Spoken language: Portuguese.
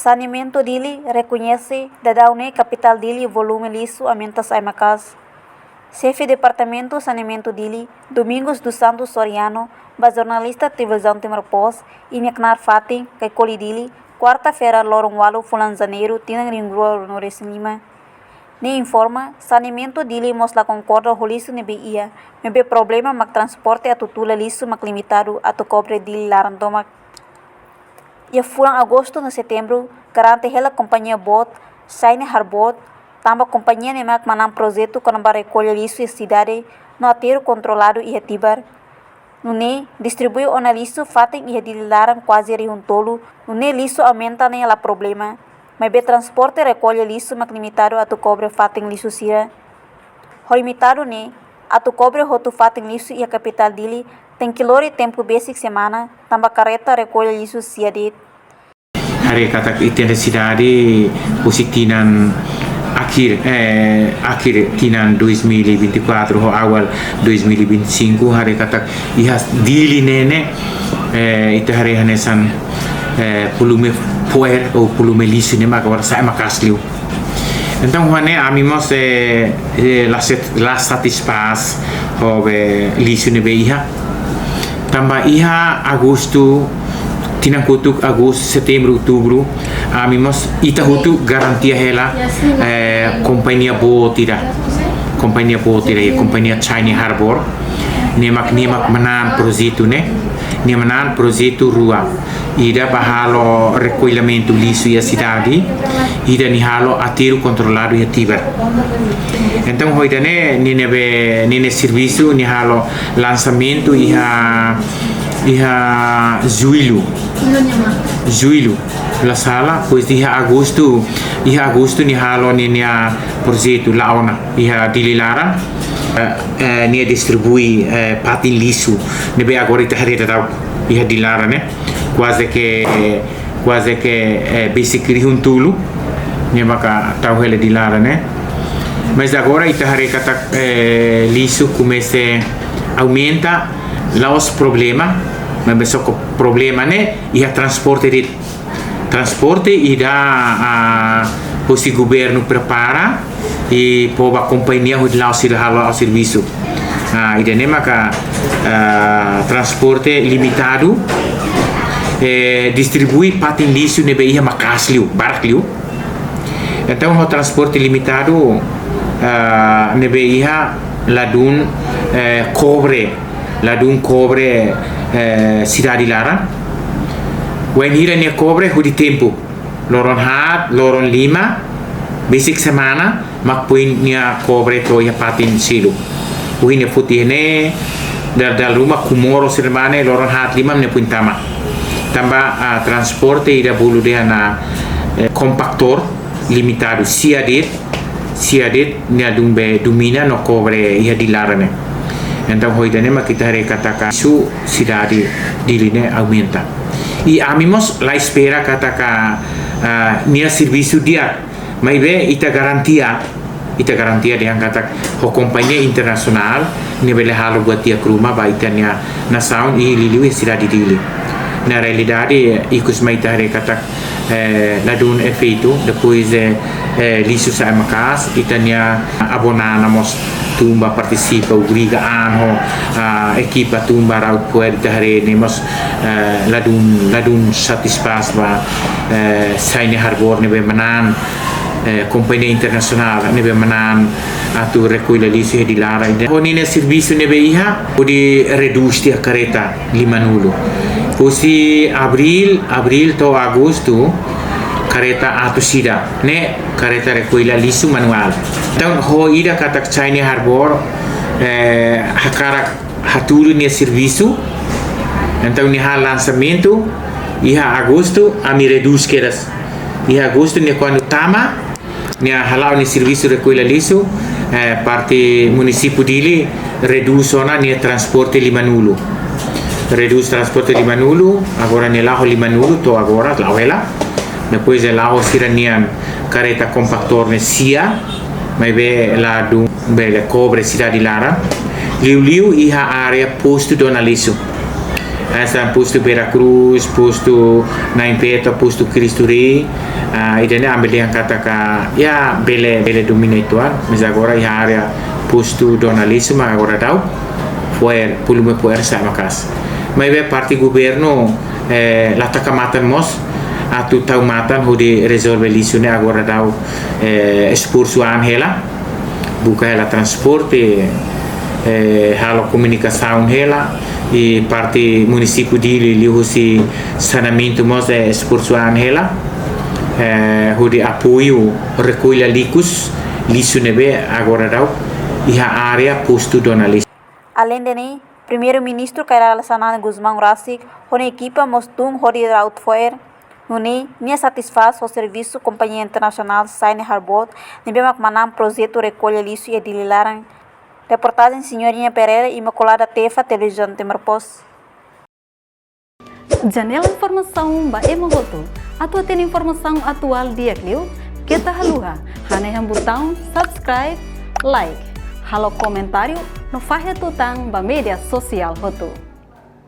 Saneamento dele reconhece Dadaune capital dele volume liso aumentas Aimacas. Chefe de departamento saneamento dele Domingos dos Santos Soriano, jornalista televisão Timor-Pós, Ineknar Fatin, que colhe dele quarta-feira Loron Walo Fulan Janeiro, Tinang Ringrua Nores Lima. Ne informa, saneamento dele mostra concorda holisto nebe ia, mebe problema mak transporte a tutula liso mak limitado a tu cobre dele larantomak. E fulan agosto no setembro, garante ela companhia bot, Shine Harbot, tamba companhia nemak manam projeto com a recolha liso e cidade no aterro controlado e atibar. Nune distribui ona liso fatem e dilaram quase riuntolo, nune liso aumenta nem ela problema. Mas be transporte recolhe liso mak limitado a tu cobre fatem liso sira. Ho limitado ne a tu cobre ho tu fatem liso e a capital dele tem quilore tempo basic semana, tamba carreta recolhe liso siadet. Hari kata intensidade positinan akhir tinan 2024 ho awal 2025 hari kata ihas dili nene ite hari hanesan pulume poer ou pulume liso ne magora sai makasliu. Então hane amimos la satisfaz hobe liso ne beiha tamba iha agosto tinang kutuk agosto setembro outubro amimos itahutu garantia hela companhia botira e companhia China Harbor nemak manan projeto ne manan projeto rua ida bahalo recolhimento liso e a cidade ida ni halo aterro controlado e ativar. Então hoje nene serviço ni halo lançamento iha Juilu la sala pois iha agosto ni halo nenia projeto laona iha dililara nia distribui patin liso nebe agora ita harita tau iha dilara ne quase que basic rihuntulu ne maka tau hele dilara ne mas agora ita harita liso comece aumenta los problema mas besok problema ne ia transporte e da posi governo prepara e pova companhia o lá ao serviço e da maka transporte limitado distribui patin liso ne be ia makasliu barkliu então o transporte limitado ne be ia ladun cobre cidade lara when hira ne cobre hudi tempo loron hat loron lima basic semana mak puin nia cobre to ya patin silo puin putih ne dal rumah kumoro sermane loron hat lima ne puin tamba transporte ida bulu dia na compactor limitado siadet nia dumbe dumina no cobre ia dilarane. Então hoje nós kita recatakan su cidade diline aumenta. E amimos la espera kataka nia serviço dia, mas be ita garantia dia katak ho companhia internacional nível halo buat dia kruma ba itania nasaun e liliu cidade dili. Na realidade ikus mai ta recatak ladun efeito depois liso sa makas itania abonana mos tumba participa obriga anho equipa tumba raut puer tahre nemos ladun satisfaz ba Shine Harbor nebe manan companhia internacional nebe manan atu recolha liso di lara honine serviço nebe iha pode reduz a careta limanulo posi abril to agosto careta atu sida ne careta recolha liso manual então ho ida katak China Harbor hakara hatulu ne serviço então ni ha lançamento iha agosto ami reduz keras iha agosto ne quando tama ne halau ne serviço recolha liso parte município dele reduz ona ne transporte limanulo reduz transporte limanulo agora ne laho limanulo to agora lauela depois laho siranian careta compactor ne sia mai be la du be le cobre cidade lara liu iha area posto dona liso essa posto Veracruz, posto na Impeta, posto Cristo Rei, idane ambil yang katakan ya bele domina itu mas agora ya área posto jornalismo agora tahu foi pulume poer sama kas mas be parte governo lata kamatan mos atu tahu matan hodi resolve lisu ne agora tahu esforço hela buka hela transporte halo comunicação hela e parte município de lihusi saneamento mos esforço hela hodi apoio recolha lisu nebe agora tahu iha área posto jornalismo. Além de nem, primeiro-ministro Kaira Sanana Guzmão Rasik, a equipa mostum hori raut foer, nuni minha satisfaz o serviço companhia internacional Saine Harbot, nebe manam projeto recolha lixo e dililaran. Reportagem Senhorinha Pereira e Imaculada Tefa, televisão Temerpos. Janela informação ba emogoto. Atua tem informação atual dia kliu, kita haluha, haneham botão subscribe, like, halo comentário no fahe tutang ba media sosial hotu.